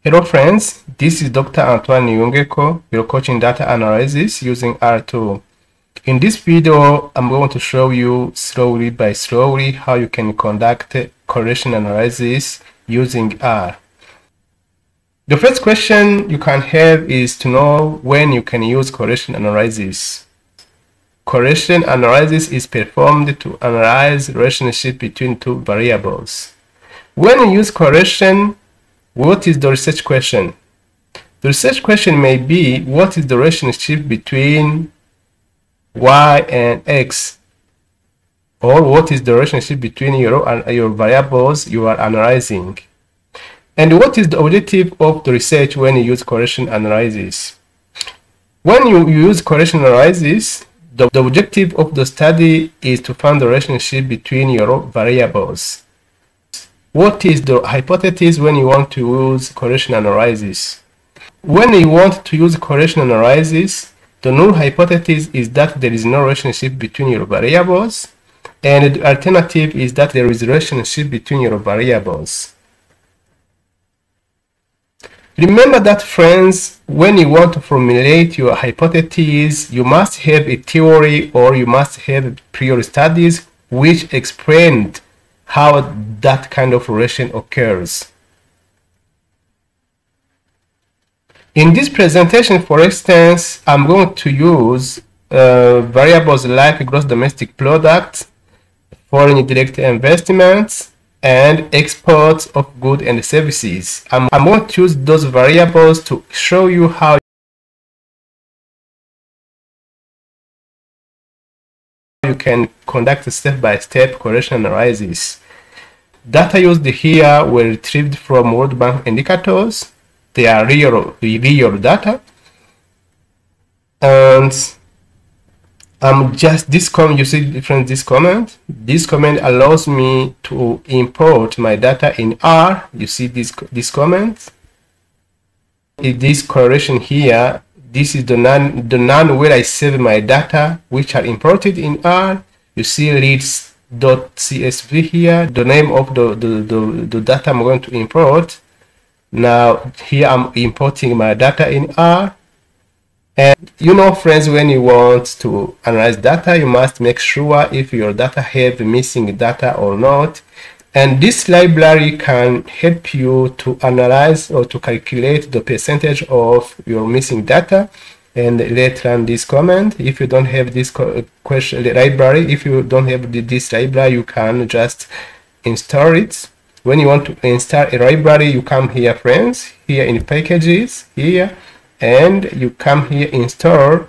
Hello friends, this is Dr. Antoine Nyungeko, your coaching data analysis using R2. In this video, I'm going to show you slowly by slowly how you can conduct correlation analysis using R. The first question you can have is to know when you can use correlation analysis. Correlation analysis is performed to analyze relationship between two variables. When you use correlation, what is the research question? The research question may be, what is the relationship between y and x? Or what is the relationship between your variables you are analyzing? And what is the objective of the research when you use correlation analysis? When you use correlation analysis, the objective of the study is to find the relationship between your variables. What is the hypothesis when you want to use correlation analysis? When you want to use correlation analysis, the null hypothesis is that there is no relationship between your variables, and the alternative is that there is a relationship between your variables. Remember that, friends, when you want to formulate your hypothesis, you must have a theory or you must have prior studies which explain how that kind of relation occurs. In this presentation, for instance, I'm going to use variables like gross domestic product, foreign direct investments, and exports of goods and services. I'm going to use those variables to show you how you can conduct a step-by-step correlation analysis. Data used here were retrieved from World Bank indicators. They are real data. And you see the difference this comment. This comment allows me to import my data in R. You see this comment. In this correlation here, this is the none where I save my data, which are imported in R. You see leads.csv here, the name of the data I'm going to import. Now here I'm importing my data in R. And you know, friends, when you want to analyze data, you must make sure if your data have missing data or not. And this library can help you to analyze or to calculate the percentage of your missing data. And let's run this comment. If you don't have this library, if you don't have this library, you can just install it. When you want to install a library, you come here, friends, here in packages, here, and you come here, install.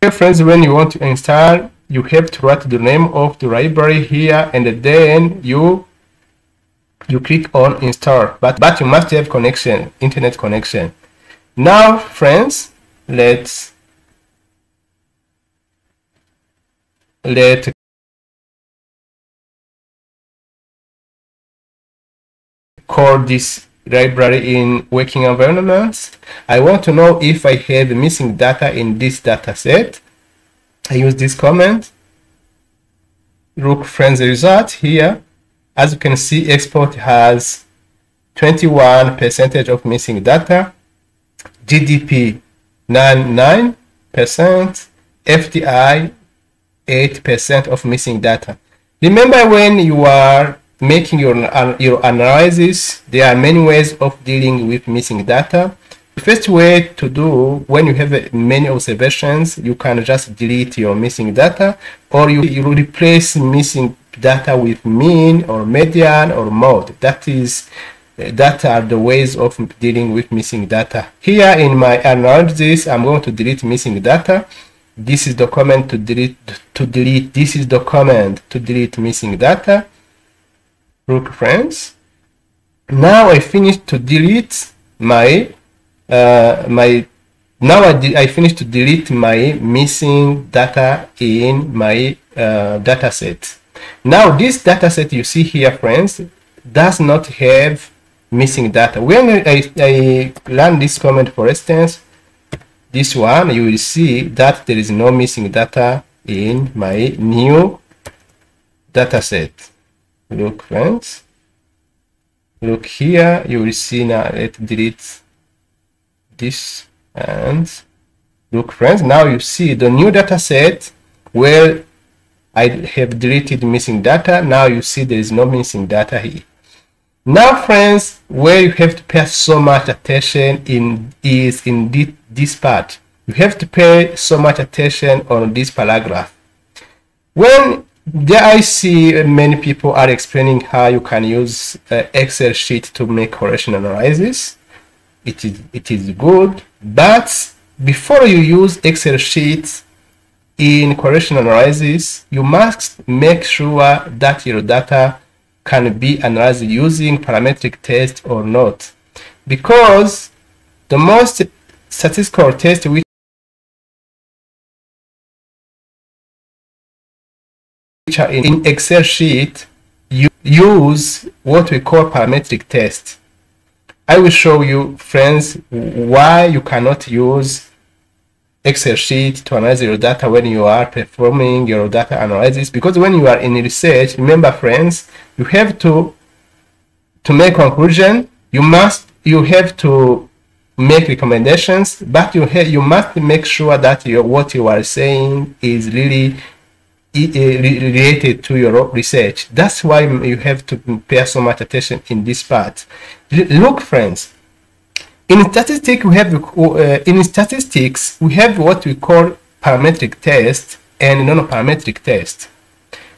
Here, friends, when you want to install, you have to write the name of the library here, and then you click on install. But you must have connection, internet connection. Now, friends, let's call this library in working environments. I want to know if I have missing data in this data set. I use this comment. Look, friends, the result here. As you can see, export has 21% of missing data, GDP 9%, FDI 8% of missing data. Remember, when you are making your analysis, there are many ways of dealing with missing data. The first way to do, when you have many observations, you can just delete your missing data, or you replace missing data with mean or median or mode. That are the ways of dealing with missing data. Here in my analysis, I'm going to delete missing data. This is the comment to delete. This is the command to delete missing data. Look, friends. Now I finished to delete my I finished to delete my missing data in my data set. Now this data set you see here, friends, does not have missing data. When I run this comment, for instance, this one, you will see that there is no missing data in my new data set. Look, friends. Look here, you will see now. Let's delete this and look, friends. Now you see the new data set where I have deleted missing data. Now you see there is no missing data here. Now, friends, where you have to pay so much attention is in this part. You have to pay so much attention on this paragraph. When there I see many people are explaining how you can use Excel sheet to make correlation analysis. It is good, but before you use Excel sheets in correlation analysis, you must make sure that your data can be analyzed using parametric test or not, because the most statistical test which are in Excel sheet use what we call parametric test. I will show you, friends, why you cannot use Excel sheet to analyze your data when you are performing your data analysis. Because when you are in research, remember, friends, you have to make conclusion. You have to make recommendations, but you must make sure that what you are saying is really related to your research. That's why you have to pay so much attention in this part. Look, friends, in statistics we have what we call parametric test and non-parametric test.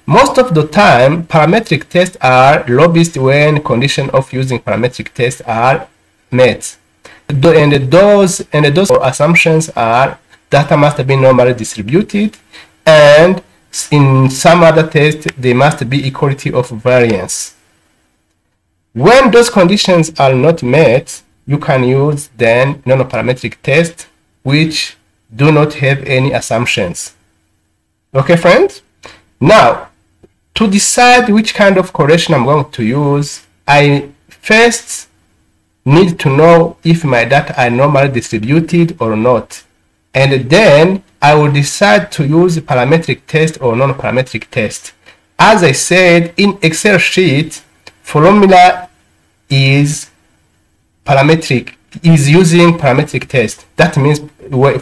Most of the time, parametric tests are lowest when conditions of using parametric tests are met. And those assumptions are data must be normally distributed, and in some other tests they must be equality of variance. When those conditions are not met, you can use then non-parametric tests which do not have any assumptions. Okay, friends? Now, to decide which kind of correlation I'm going to use, I first need to know if my data are normally distributed or not. And then I will decide to use parametric test or non-parametric test. As I said, in Excel sheet, formula is using parametric test. That means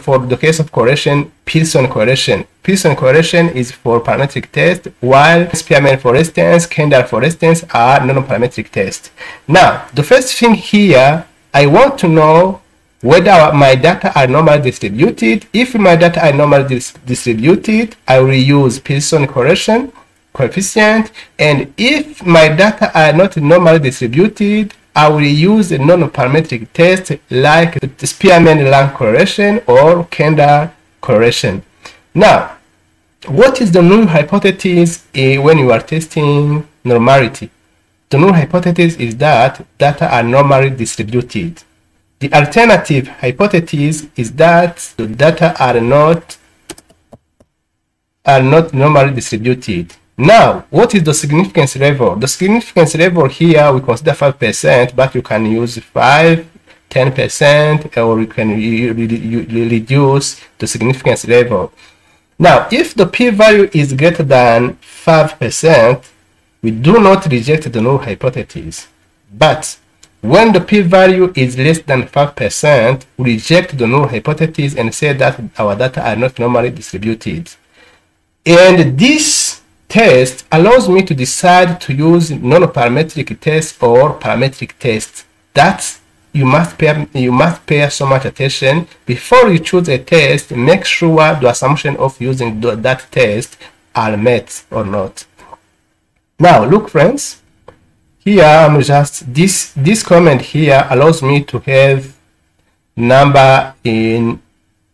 for the case of correlation, Pearson correlation. Pearson correlation is for parametric test, while Spearman, for instance, Kendall, for instance, are non-parametric test. Now, the first thing here, I want to know whether my data are normally distributed. If my data are normally distributed, I will use Pearson correlation coefficient, and if my data are not normally distributed, I will use a non-parametric test like the Spearman rank correlation or Kendall correlation. Now, what is the null hypothesis when you are testing normality? The null hypothesis is that data are normally distributed. The alternative hypothesis is that the data are not normally distributed. Now, what is the significance level? The significance level here, we consider 5%, but you can use 5, 10%, or you can reduce the significance level. Now, if the p-value is greater than 5%, we do not reject the null hypothesis. But when the p-value is less than 5%, we reject the null hypothesis and say that our data are not normally distributed. And this test allows me to decide to use non-parametric test or parametric test. That you must pay so much attention before you choose a test. Make sure the assumption of using that test are met or not. Now, look, friends. Here I'm just this comment here allows me to have number in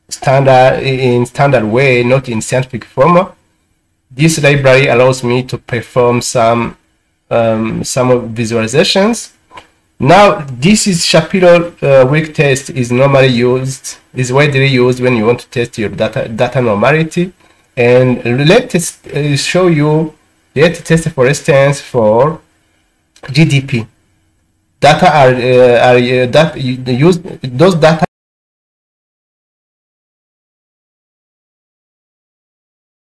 standard way, not in scientific form. This library allows me to perform some visualizations. Now, this is Shapiro weak test is widely used when you want to test your data normality. And let's show you. Let's test, for instance, for GDP. Data those data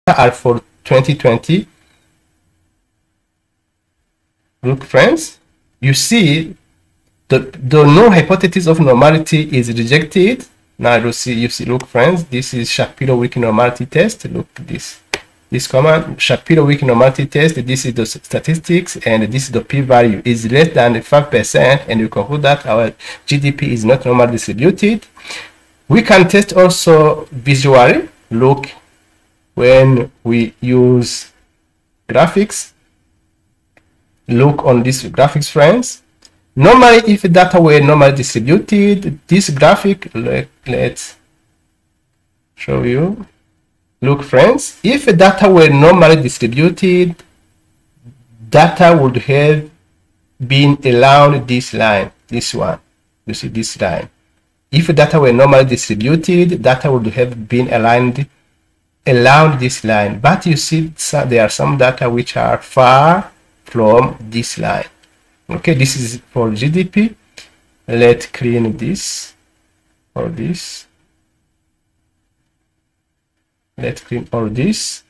are for 2020. Look, friends, you see the null hypothesis of normality is rejected. Now you see, look friends, this is Shapiro-Wilk normality test. Look at this command, Shapiro-Wilk normality test. This is the statistics, and this is the p-value is less than 5%, and we conclude that our GDP is not normally distributed. We can test also visually. Look, when we use graphics, look on this graphics, friends. Normally, if data were normally distributed, this graphic, let's show you. Look, friends, if data were normally distributed, data would have been around this line, this one. You see this line. If data were normally distributed, data would have been aligned around this line. But you see, there are some data which are far from this line. Okay, this is for GDP. Let's clean this or this. Let's clean all this.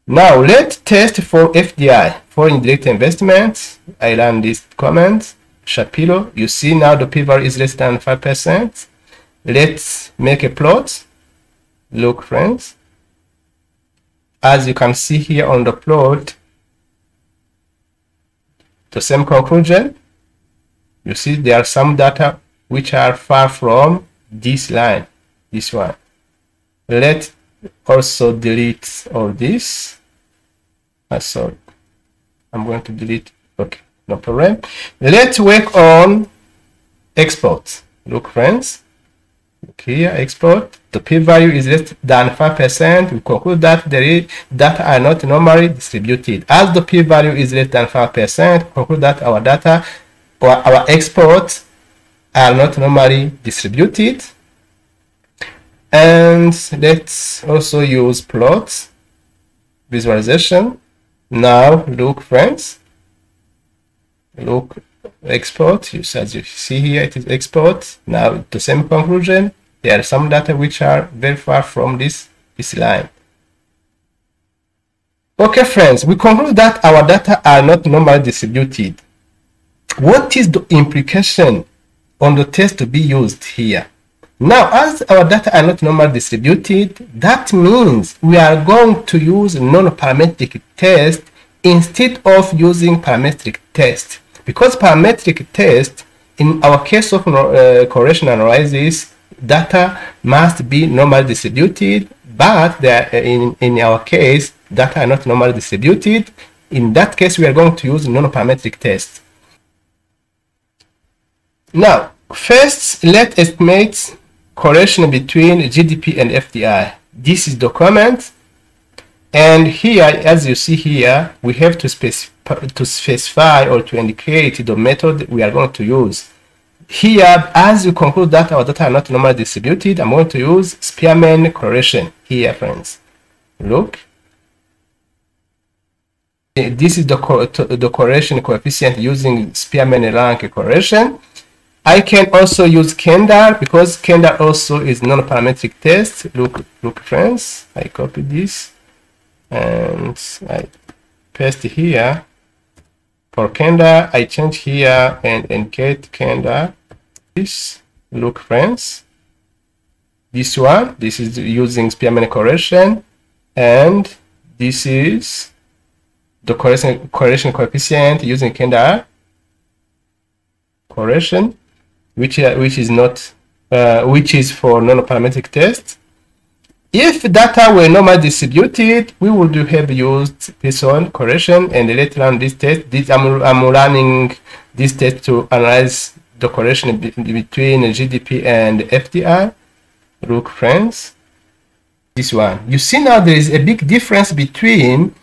Now let's test for FDI, foreign direct investments. I ran this comment, Shapiro. You see now the p-value is less than 5%. Let's make a plot. Look, friends. As you can see here on the plot, the same conclusion. You see there are some data which are far from this line, this one. Let's also delete all this. Sorry, I'm going to delete. Okay, no problem. Let's work on export. Look, friends. Look here, export. The p-value is less than 5%. We conclude that data are not normally distributed. As the p-value is less than 5%, we conclude that our data or our exports are not normally distributed. And let's also use plots visualization. Now look, friends. Look, export. As you see here, it is export. Now the same conclusion. There are some data which are very far from this line. Okay, friends, we conclude that our data are not normally distributed. What is the implication on the test to be used here? Now, as our data are not normally distributed, that means we are going to use non-parametric test instead of using parametric test. Because parametric test, in our case of correlation analysis, data must be normally distributed, but in our case, data are not normally distributed. In that case, we are going to use non-parametric test. Now, first, let's estimate correlation between GDP and FDI. This is the comment. And here, as you see here, we have to specify or to indicate the method we are going to use. Here, as you conclude that our data are not normally distributed, I'm going to use Spearman correlation here, friends. Look. This is the correlation coefficient using Spearman rank correlation. I can also use Kendall because Kendall also is non-parametric test. Look, friends. I copy this and I paste here. For Kendall, I change here and encode Kendall. This, look, friends. This one, this is using Spearman correlation, and this is the correlation coefficient using Kendall correlation, which is for non-parametric test. If data were normally distributed, we would have used Pearson correlation, and later on this test. I'm running this test to analyze the correlation between GDP and FDI. Look, friends, this one. You see now there is a big difference between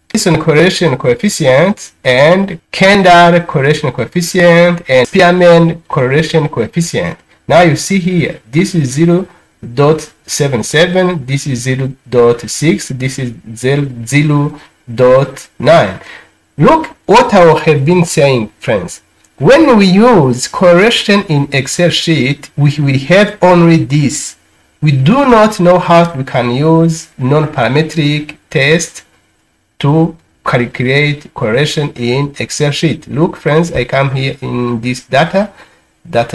Pearson correlation coefficient and Kendall correlation coefficient and Spearman correlation coefficient. Now you see here, this is 0.77, this is 0.6, this is 0.9. Look what I have been saying, friends. When we use correlation in Excel sheet, we have only this. We do not know how we can use non-parametric test to calculate correlation in Excel sheet. Look friends, I come here in this data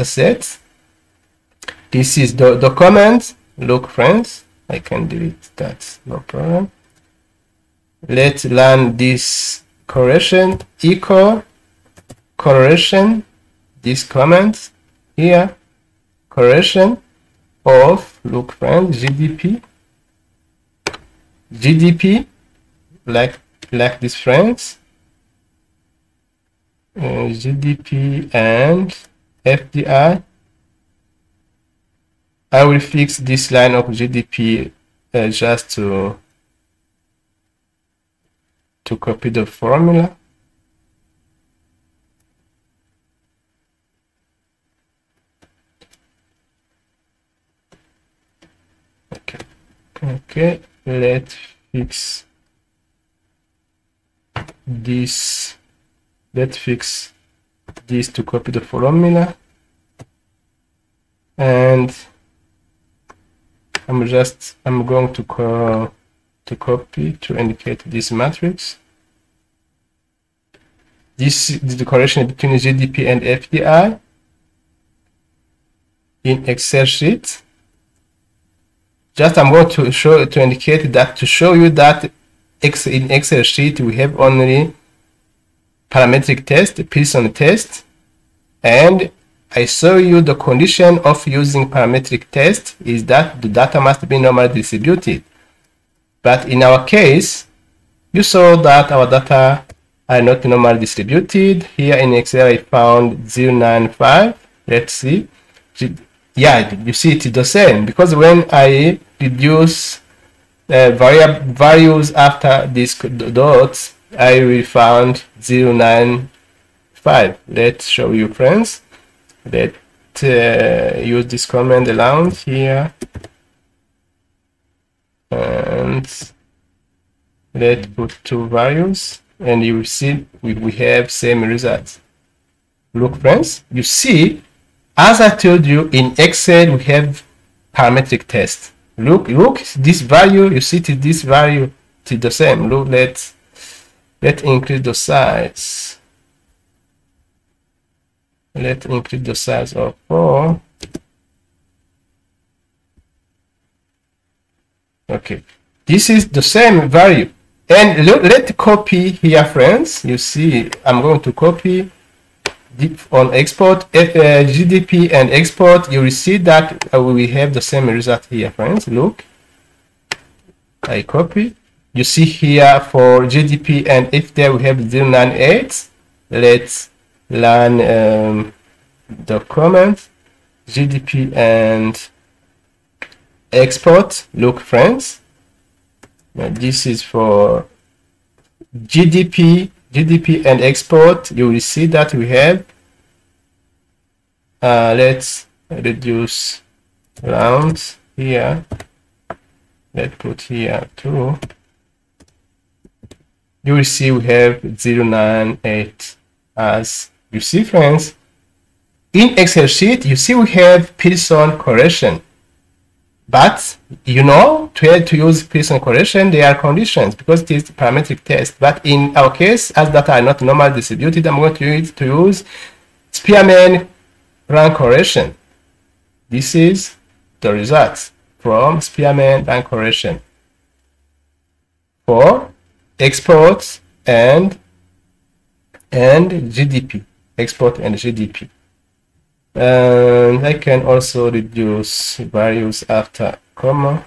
set. This is the document. Look friends, I can delete that, no problem. Let's learn this correlation equal correlation, this comment here, correlation of, look friends, GDP, like this friends, GDP and FDI. I will fix this line of GDP just to copy the formula. Okay, let's fix this. Let's fix this to copy the formula, and I'm going to copy to indicate this matrix. This is the correlation between GDP and FDI in Excel sheet. Just I'm going to indicate that, to show you that in Excel sheet we have only parametric test, Pearson test, and I show you the condition of using parametric test is that the data must be normally distributed. But in our case, you saw that our data are not normally distributed. Here in Excel I found 0.95. Let's see. Yeah, you see it is the same, because when I reduce values after these dots, I will found 0.95. Let's show you friends. Let's use this command aloud here, and let's put two values, and you will see we have same results. Look friends, you see, as I told you, in Excel we have parametric test. Look this value, you see this value is the same. Look, let's increase the size. Let's increase the size of 4. Okay, this is the same value. And let's copy here, friends. You see, I'm going to copy on export, GDP and export. You will see that we have the same result here, friends. Look, I copy. You see here for GDP and if there we have 0.98. Let's learn the comment GDP and export. Look friends, now this is for GDP and export. You will see that we have let's reduce rounds here. Let's put here 2. You will see we have 0.98. As you see friends, in Excel sheet you see we have Pearson correlation, but you know, to use Pearson correlation there are conditions because it is parametric test. But in our case, as data are not normally distributed, I'm going to use Spearman rank correlation. This is the results from Spearman rank correlation for exports and GDP, export and GDP. And I can also reduce values after comma,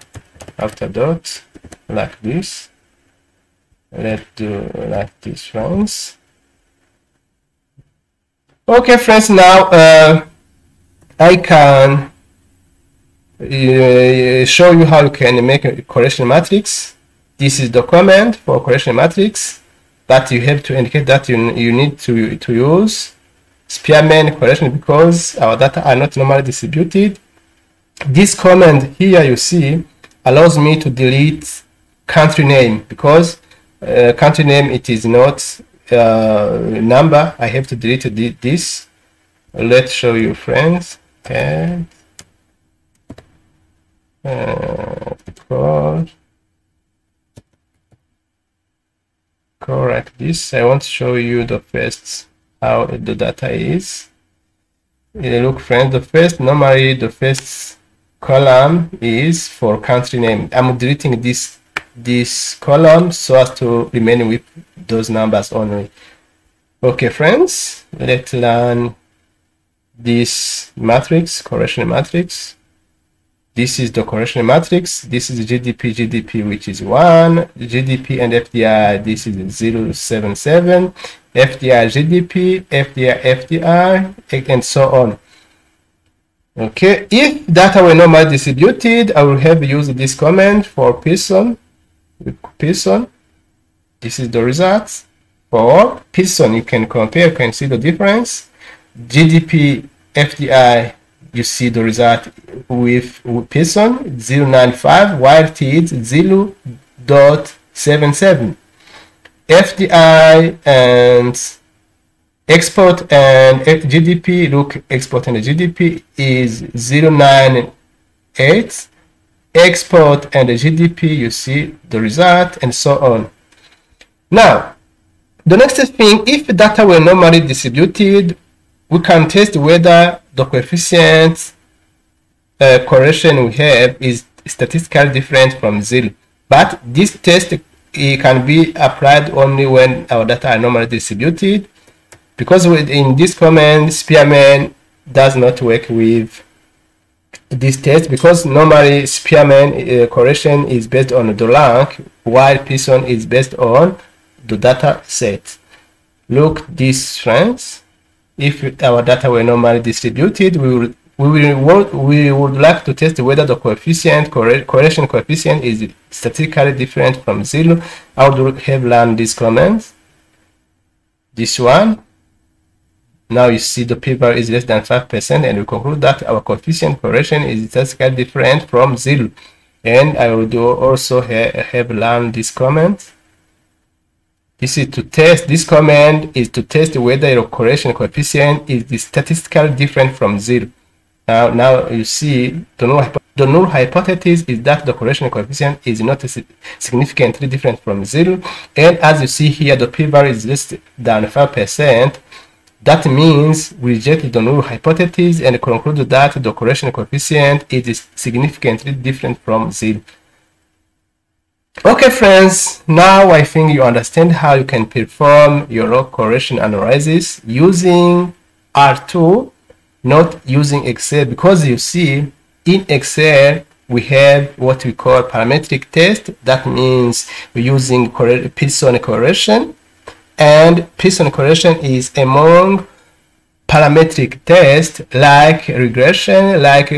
after dot, like this. Let's do like this, friends. Okay, friends, now I can show you how you can make a correlation matrix. This is the command for correlation matrix. That you have to indicate that you need to use Spearman correlation because our data are not normally distributed. This command here you see allows me to delete country name because country name it is not number. I have to delete this. Let's show you, friends. Okay. correct this. I want to show you the first how the data is. Look friends, normally the first column is for country name. I'm deleting this column so as to remain with those numbers only. Okay friends, let's learn this matrix, correlation matrix. This is the correlation matrix. This is GDP, which is 1. GDP and FDI, this is 0.77. FDI, GDP, FDI, and so on. Okay, if data were normally distributed, I will have used this command for Pearson. Pearson, this is the results. For Pearson, you can compare, you can see the difference. GDP, FDI, you see the result with Pearson 0.95, while it is 0.77. FDI and export and GDP, look, export and GDP is 0.98. Export and GDP, you see the result, and so on. Now, the next thing, if data were normally distributed, we can test whether the coefficient correlation we have is statistically different from 0. But this test can be applied only when our data are normally distributed, because in this command Spearman does not work with this test, because normally Spearman correlation is based on the rank, while Peason is based on the data set. Look, these friends, if our data were normally distributed, we would like to test whether the correlation coefficient is statistically different from 0. I would have learned these comments. This one. Now you see the p-value is less than 5%, and we conclude that our coefficient correlation is statistically different from 0. And I would also have learned this comment. This is to test, this command is to test whether your correlation coefficient is statistically different from 0. Now you see the null hypothesis is that the correlation coefficient is not significantly different from 0. And as you see here, the p-value is less than 5%. That means we reject the null hypothesis and conclude that the correlation coefficient is significantly different from 0. Okay friends, now I think you understand how you can perform your log correlation analysis using R2, not using Excel, because you see in Excel we have what we call parametric test. That means we're using Pearson correlation, and Pearson correlation is among parametric tests like regression, like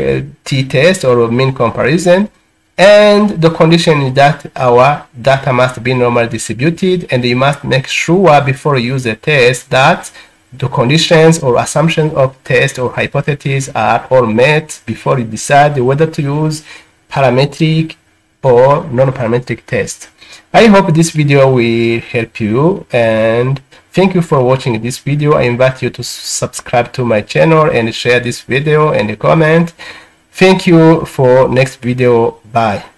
t-test or mean comparison. And the condition is that our data must be normally distributed, and you must make sure before you use the test that the conditions or assumptions of test or hypothesis are all met before you decide whether to use parametric or non-parametric test. I hope this video will help you, and thank you for watching this video. I invite you to subscribe to my channel and share this video and comment. Thank you for next video. Bye.